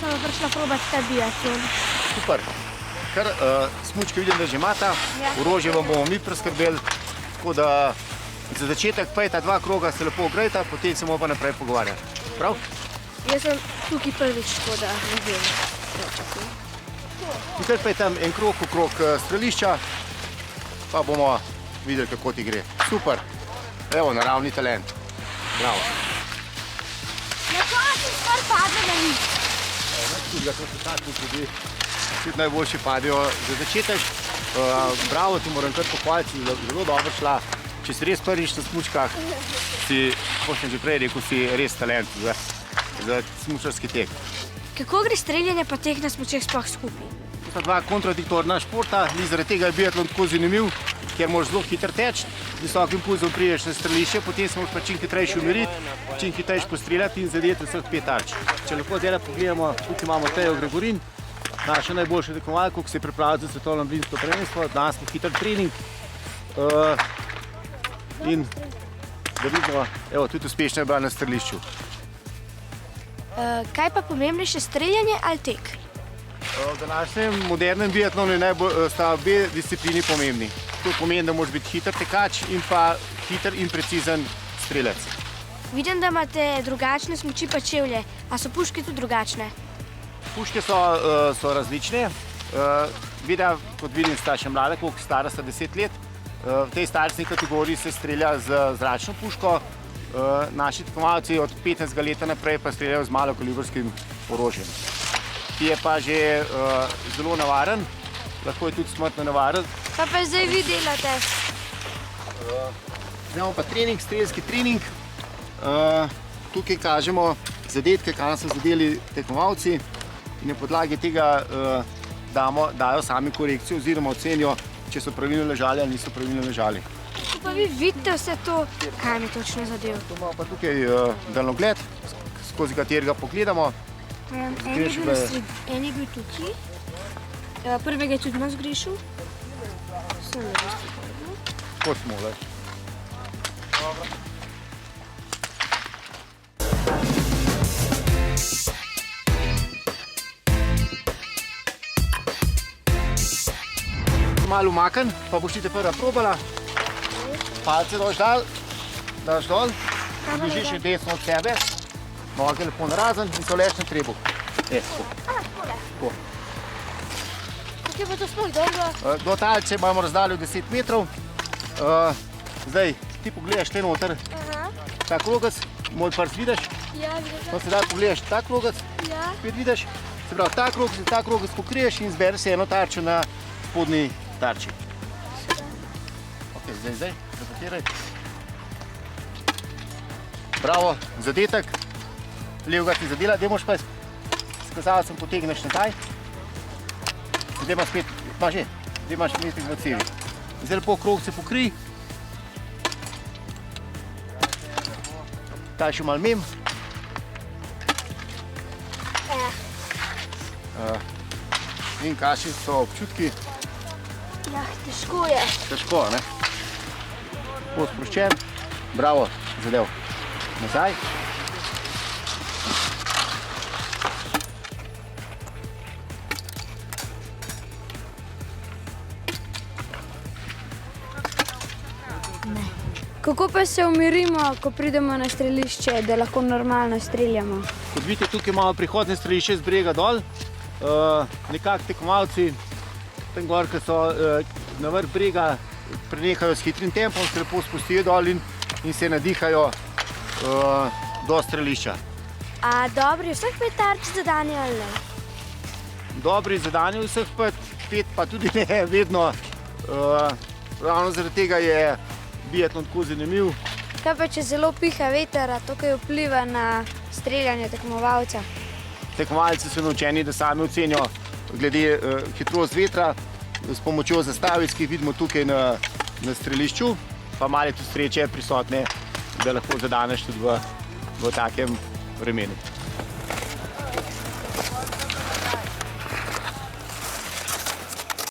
sem prišla probati ta biatlon. Super. Kar smučke vidim, da že imata, orožje vam bomo mi preskrbeli, tako da za začetek pejta 2 kroga, se lepo ogrejta, potem se bomo pa naprej pogovarjati. Prav? Jaz sem tukaj prvič, tako da ne vem. In kar pej tam en krog okrog strelišča, pa bomo videli, kako ti gre. Super. Evo, naravni talent. Bravo. Na koncu stvar padla na njih. Tudi ga smo se takli tudi. Tudi najboljši padijo za začetek. Bravo, ti moram kar pohvaliti, zelo dobro šla. Če si res prvič na smučkah, si, kot sem že prej rekel, si res talent za smučarski tek. Kako gre streljanje pa teh na smučeh sploh skupaj? To sta 2 kontradiktorna športa, zaradi tega je biatlon tako zanimiv, ker moraš zelo hitro teči, z visokim pulzom prideš na strelišče, potem se moraš pa čim hitrejši umiriti, čim hitrejši postreljati in zadeti vseh 5 tarč. Če lahko zdaj pogledamo, tukaj imamo Tejo Gregorin, naša najboljša tekmovalka, ki se je pripravila za svetovno mladinsko prvenstvo, danes smo hiter trening. In da vidimo, evo, tudi uspešno je bila na strelišču. Kaj pa pomembnejše, streljanje ali tek? V današnjem modernem biatlonu sta obe disciplini pomembni. To pomeni, da moraš biti hiter tekač in pa hiter in precizen strelec. Vidim, da imate drugačne smuči pa čevlje. A so puške tudi drugačne? Puške so različne. Vida, kot vidim, sta še mlada, koliko stara sta 10 let. V tej starostni kategoriji se strelja z zračno puško. Naši tekmovalci od 15 leta naprej pa streljajo z malokalibrskim orožjem. Ki je pa že zelo navaren, lahko je tudi smrtno navaren. Kaj pa zdaj vi delate? Zdaj imamo pa trening, strelski trening. Tukaj kažemo zadetke, kaj so zadeli tekmovalci in na podlagi tega dajo sami korekcijo oziroma ocenijo, če so pravilno ležali ali niso pravilno ležali. Kako pa vi vidite vse to, kaj mi točno zadev? Tu imamo pa tukaj daljnogled, skozi katerega pogledamo. En je bil tukaj, prvega je tudi nas grešil. Kot smo, le. Malo umakn, pa boš ti te prva probala. Palce daš dol, bližiš še desno od sebe, noge lepo narazen in se vleš na trebuh. Tako. Kako je pa to sploh dobro? Do talce imamo razdaljo 10 metrov. Zdaj ti pogledaš te noter, ta krogec, moj prst vidiš. Ja, vidim. No, sedaj pogledaš ta krogec, Ja. spet vidiš. Se pravi, ta krogec pokriješ in zbereš se eno tarčo na spodnji tarči. Ok, zdaj, zapatiraj. Bravo, zadetek. Levega ti zadela, zdaj moraš pa s kazalcem potegneš nazaj. Zdaj imaš spet, zdaj imaš metek v cevi. Zdaj lepo krogce pokrij. Daj še malo mem. In kakšni so občutki? Ja, težko je. Težko, ne? Bo sproščen. Bravo, zadev. Nazaj. Kako pa se umirimo, ko pridemo na strelišče, da lahko normalno streljamo? Kot vidite, tukaj imamo prihodne strelišče z brega dol. Nekako tekmovalci tam gor, ki so na vrh brega, prenehajo s hitrim tempom, se lepo spustijo dol in se nadihajo do strelišča. A dobro je vseh 5 tarč zadanje ali ne? Dobri zadanje vseh 5, pa tudi ne vedno. Ravno zaradi tega je biatlon tako zanimiv. Kaj pa, če zelo piha veter, a to kaj vpliva na streljanje tekmovalca? Tekmovalci so naučeni, da sami ocenijo glede hitrost vetra s pomočjo zastavic, ki jih vidimo tukaj na strelišču, pa malo tudi sreče prisotne, da lahko zadaneš tudi v takem vremenu.